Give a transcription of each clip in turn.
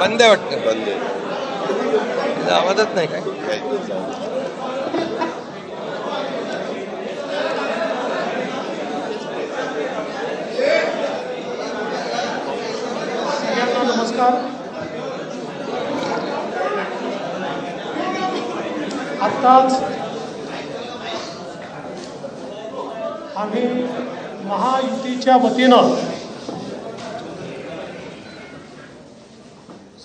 बंद आहे वाटतं. बंद आहे. आवाजच नाही काय. नमस्कार. आत्ताच आम्ही महायुतीच्या वतीनं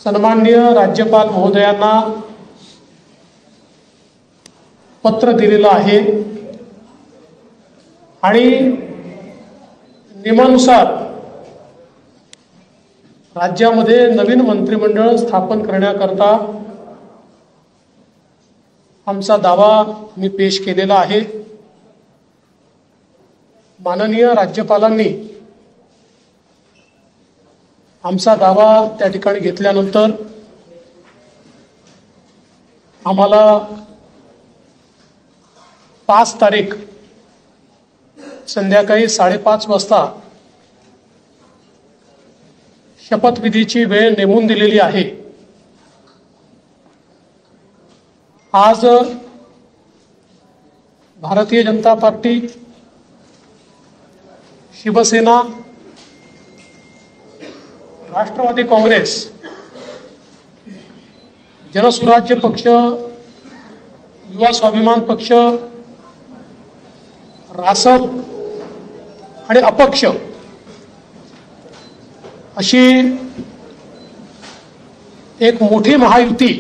सन्माननीय राज्यपाल महोदयांना पत्र दिलेलं आहे आणि नियमानुसार राज्यामध्ये नवीन मंत्रिमंडळ स्थापन करण्याकरता आमचा दावा मी पेश केलेला आहे. माननीय राज्यपालांनी आमचा दावा त्या ठिकाणी घेतल्यानंतर आम्हाला 5 तारीख संध्याकाळी 5:30 वाजता शपथविधीची वेळ नेमून दिलेली आहे. आज भारतीय जनता पार्टी, शिवसेना, राष्ट्रवादी काँग्रेस, जनसुराज्य पक्ष, युवा स्वाभिमान पक्ष, रासप आणि अपक्ष अशी एक मोठी महायुती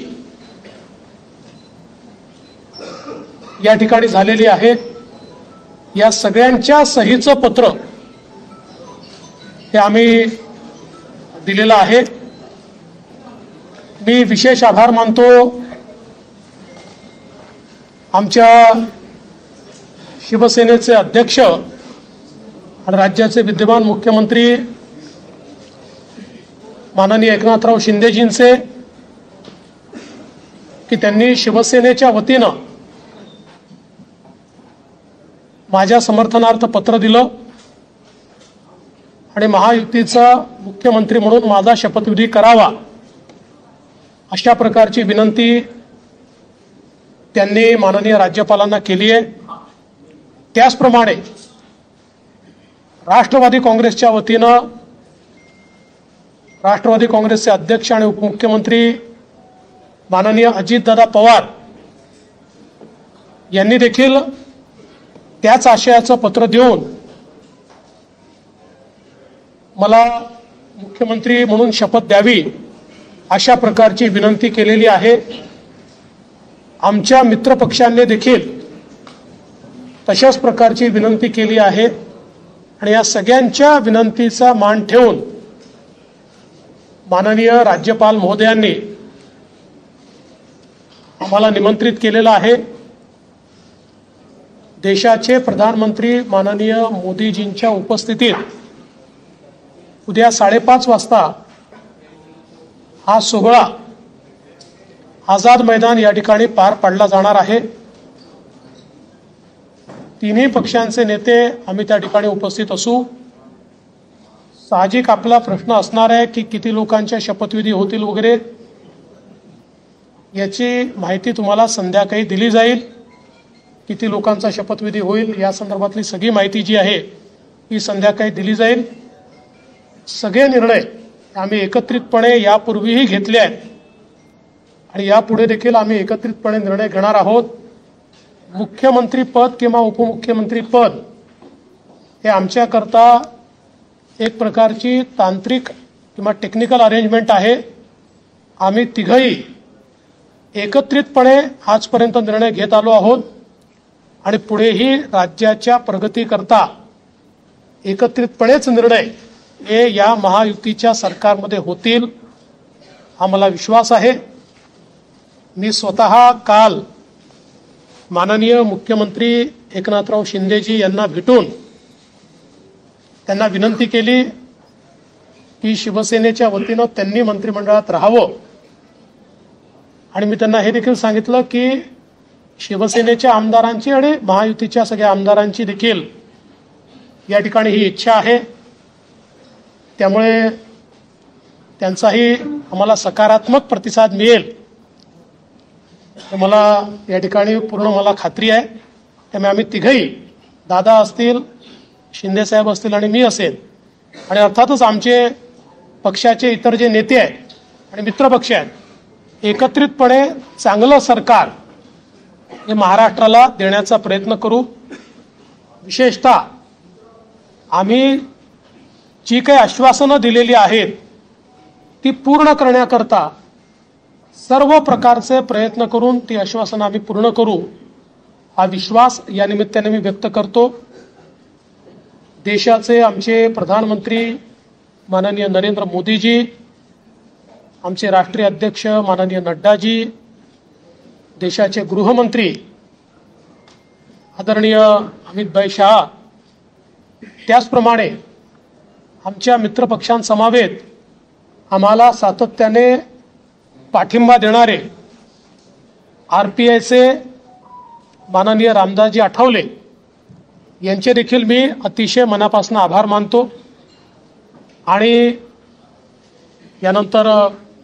या ठिकाणी झालेली आहे. या सगळ्यांच्या सहीचं पत्र हे आम्ही दिलेलं आहे. मी विशेष आभार मानतो आमच्या शिवसेनेचे अध्यक्ष आणि राज्याचे विद्यमान मुख्यमंत्री माननीय एकनाथराव शिंदेजींचे की त्यांनी शिवसेनेच्या वतीनं माझ्या समर्थनार्थ पत्र दिलं आणि महायुतीचा मुख्यमंत्री म्हणून माझा शपथविधी करावा अशा प्रकारची विनंती त्यांनी माननीय राज्यपालांना केली आहे. त्याचप्रमाणे राष्ट्रवादी काँग्रेसच्या वतीनं राष्ट्रवादी काँग्रेसचे अध्यक्ष आणि उपमुख्यमंत्री माननीय अजितदादा पवार यांनी देखील त्याच आशयाचं पत्र देऊन मला मुख्यमंत्री म्हणून शपथ द्यावी अशा प्रकारची विनंती केलेली आहे. आमच्या मित्रपक्षांनी देखील तशाच प्रकारची विनंती केली आहे आणि या सगळ्यांच्या विनंतीचा मान ठेवून माननीय राज्यपाल महोदयांनी आम्हाला निमंत्रित केलेलं आहे. देशाचे प्रधानमंत्री माननीय मोदीजींच्या उपस्थितीत उद्या 5:30 वाजता हा सोहळा आझाद मैदान या ठिकाणी पार पाडला जाणार आहे. तिन्ही पक्षांचे नेते आम्ही त्या ठिकाणी उपस्थित असू. साहजिक आपला प्रश्न असणार आहे की किती लोकांच्या शपथविधी होतील वगैरे, याची माहिती तुम्हाला संध्याकाळी दिली जाईल. किती लोकांचा शपथविधी होईल या संदर्भातली सगळी माहिती जी आहे ही संध्याकाळी दिली जाईल. सगळे निर्णय आम्ही एकत्रितपणे यापूर्वीही घेतले आहेत आणि यापुढे देखील आम्ही एकत्रितपणे निर्णय घेणार आहोत. मुख्यमंत्री पद किंवा उपमुख्यमंत्री पद हे आमच्याकरता एक प्रकारची तांत्रिक किंवा टेक्निकल अरेंजमेंट आहे. आम्ही तिघही एकत्रितपणे आजपर्यंत निर्णय घेत आलो आहोत आणि पुढेही राज्याच्या प्रगतीकरता एकत्रितपणेच निर्णय हे या महायुतीच्या सरकारमध्ये होतील हा मला विश्वास आहे. मी स्वतः काल माननीय मुख्यमंत्री एकनाथराव शिंदेजी यांना भेटून त्यांना विनंती केली की शिवसेनेच्या वतीनं त्यांनी मंत्रिमंडळात राहावं आणि मी त्यांना हे देखील सांगितलं की शिवसेनेच्या आमदारांची आणि महायुतीच्या सगळ्या आमदारांची देखील या ठिकाणी ही इच्छा आहे. त्यामुळे त्यांचाही आम्हाला सकारात्मक प्रतिसाद मिळेल हे मला या ठिकाणी पूर्ण मला खात्री आहे. त्यामुळे आम्ही तिघही, दादा असतील, शिंदेसाहेब असतील आणि मी असेल, आणि अर्थातच आमचे पक्षाचे इतर जे नेते आहेत आणि मित्रपक्ष आहेत, एकत्रितपणे चांगलं सरकार हे महाराष्ट्राला देण्याचा प्रयत्न करू. विशेषतः आम्ही जी काही आश्वासनं दिलेली आहेत ती पूर्ण करण्याकरता सर्व प्रकारचे प्रयत्न करून ती आश्वासनं आम्ही पूर्ण करू, हा विश्वास या निमित्ताने मी व्यक्त करतो. देशाचे आमचे प्रधानमंत्री माननीय नरेंद्र मोदीजी, आमचे राष्ट्रीय अध्यक्ष माननीय नड्डाजी, देशाचे गृहमंत्री आदरणीय अमित शहा, त्याचप्रमाणे आमच्या मित्रपक्षांसमवेत आम्हाला सातत्याने पाठिंबा देणारे RPIचे माननीय रामदासजी आठवले यांचे देखील मी अतिशय मनापासून आभार मानतो. आणि यानंतर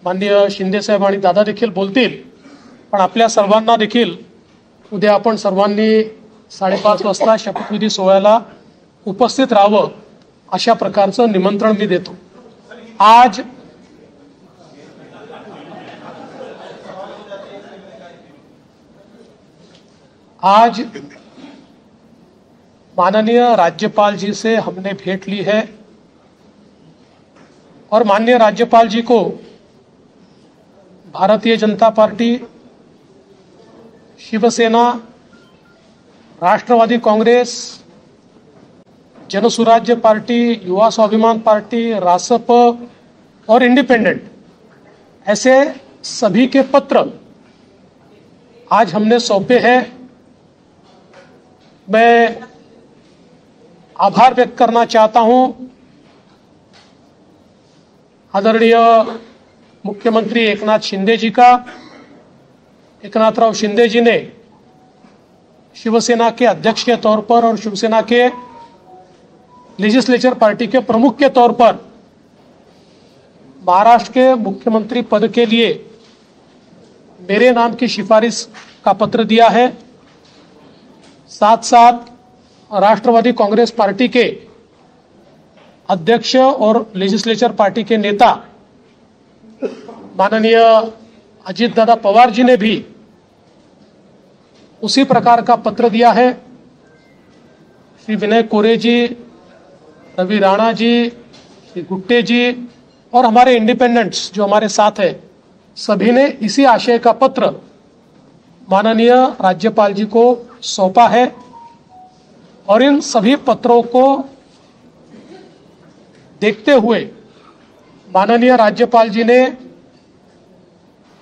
माननीय शिंदेसाहेब आणि दादा देखील बोलतील, पण आपल्या सर्वांना देखील उद्या आपण सर्वांनी 5:30 वाजता शपथविधी सोहळ्याला उपस्थित राहावं अशा प्रकारचं निमंत्रण मी देतो. आज माननीय राज्यपाल जी से हमने भेंट ली है और माननीय राज्यपाल जी को भारतीय जनता पार्टी, शिवसेना, राष्ट्रवादी कांग्रेस, जनसुराज्य पार्टी, युवा स्वाभिमान पार्टी, रासप और इंडिपेंडेंट, ऐसे सभी के पत्र आज हमने सौंपे हैं. मैं आभार व्यक्त करना चाहता हूं आदरणीय मुख्यमंत्री एकनाथ शिंदे जी का. एकनाथराव शिंदे जी ने शिवसेना के अध्यक्ष के तौर पर और शिवसेना के लेजिस्लेचर पार्टी के प्रमुख के तौर पर महाराष्ट्र के मुख्यमंत्री पद के लिए मेरे नाम की सिफारिश का पत्र दिया है. साथ साथ राष्ट्रवादी कांग्रेस पार्टी के अध्यक्ष और लेजिस्लेचर पार्टी के नेता माननीय अजीत दादा पवार जी ने भी उसी प्रकार का पत्र दिया है. श्री विनय कोरे जी, रवि राणा जी, श्री गुट्टे जी और हमारे इंडिपेंडेंट्स जो हमारे साथ है, सभी ने इसी आशय का पत्र माननीय राज्यपाल जी को सौंपा है. और इन सभी पत्रों को देखते हुए माननीय राज्यपाल जी ने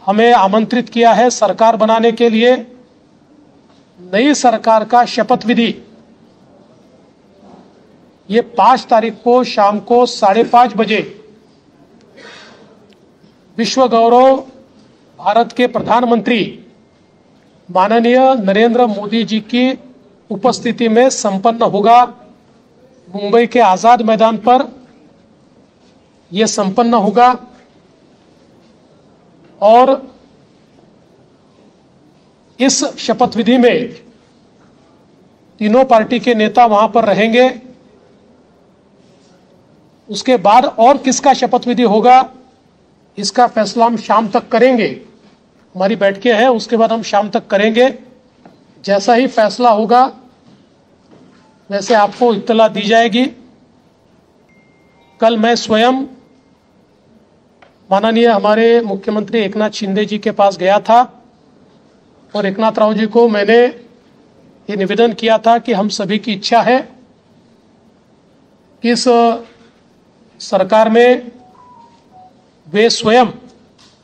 हमें आमंत्रित किया है सरकार बनाने के लिए. नई सरकार का शपथ विधि ये 5 तारीख को शाम को 5:30 बजे विश्व गौरव भारत के प्रधानमंत्री माननीय नरेंद्र मोदी जी की उपस्थिति में संपन्न होगा. मुंबई के आजाद मैदान पर यह संपन्न होगा और इस शपथ विधि में तीनों पार्टी के नेता वहां पर रहेंगे. उसके बाद और किसका शपथ विधि होगा इसका फैसला हम शाम तक करेंगे. हमारी बैठकें हैं, उसके बाद हम शाम तक करेंगे. जैसा ही फैसला होगा वैसे आपको इत्तला दी जाएगी. कल मैं स्वयं माननीय हमारे मुख्यमंत्री एकनाथ शिंदे जी के पास गया था और एकनाथ राव जी को मैंने ये निवेदन किया था कि हम सभी की इच्छा है कि इस सरकार में वे स्वयं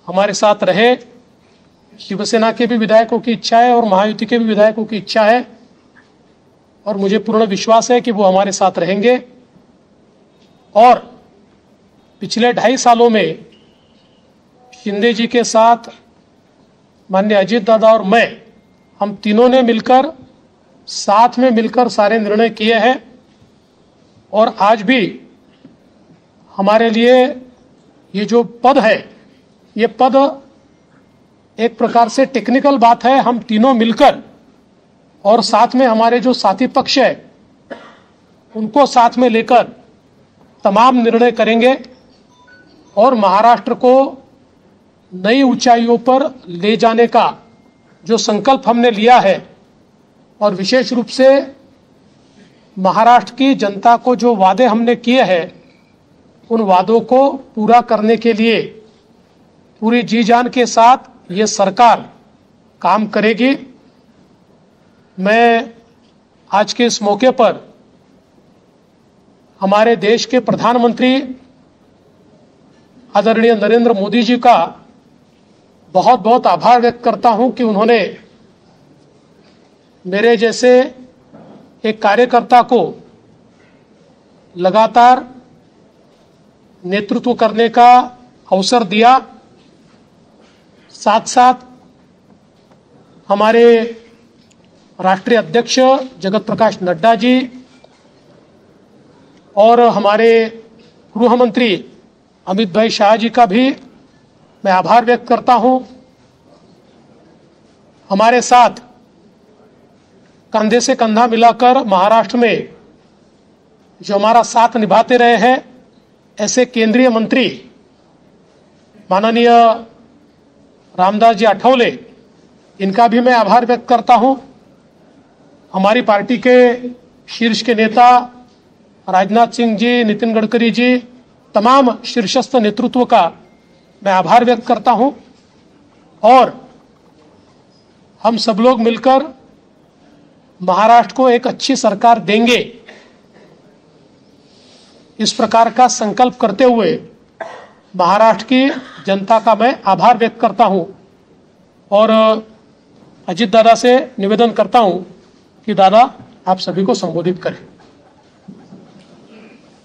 हमारे साथ रहे. शिवसेना के भी विधायकों की इच्छा है और महायुति के भी विधायकों की इच्छा है और मुझे पूर्ण विश्वास है कि वो हमारे साथ रहेंगे. और पिछले 2.5 सालों में शिंदे जी के साथ माननीय अजीत दादा और मैं, हम तीनों ने मिलकर साथ में मिलकर सारे निर्णय किए हैं और आज भी हमारे लिए ये जो पद है ये पद एक प्रकार से टेक्निकल बात है। हम तीनों मिलकर और साथ में हमारे जो साथी पक्ष है उनको साथ में लेकर तमाम निर्णय करेंगे और महाराष्ट्र को नई ऊंचाइयों पर ले जाने का जो संकल्प हमने लिया है और विशेष रूप से महाराष्ट्र की जनता को जो वादे हमने किए हैं उन वादों को पूरा करने के लिए पूरी जी जान के साथ ये सरकार काम करेगी। मैं आज के इस मौके पर हमारे देश के प्रधानमंत्री आदरणीय नरेंद्र मोदी जी का बहुत बहुत आभार व्यक्त करता हूं कि उन्होंने मेरे जैसे एक कार्यकर्ता को लगातार नेतृत्व करने का अवसर दिया। साथ साथ हमारे राष्ट्रीय अध्यक्ष जगत प्रकाश नड्डा जी और हमारे गृह मंत्री अमित भाई शाह जी का भी मैं आभार व्यक्त करता हूं। हमारे साथ कंधे से कंधा मिलाकर महाराष्ट्र में जो हमारा साथ निभाते रहे हैं ऐसे केंद्रीय मंत्री माननीय रामदास जी आठवले, इनका भी मैं आभार व्यक्त करता हूं। हमारी पार्टी के शीर्ष के नेता राजनाथ सिंह जी, नितिन गडकरी जी, तमाम शीर्षस्थ नेतृत्व का मैं आभार व्यक्त करता हूं और हम सब लोग मिलकर महाराष्ट्र को एक अच्छी सरकार देंगे, इस प्रकार का संकल्प करते हुए महाराष्ट्र की जनता का मैं आभार व्यक्त करता हूं और अजीत दादा से निवेदन करता हूं कि दादा आप सभी को संबोधित करें।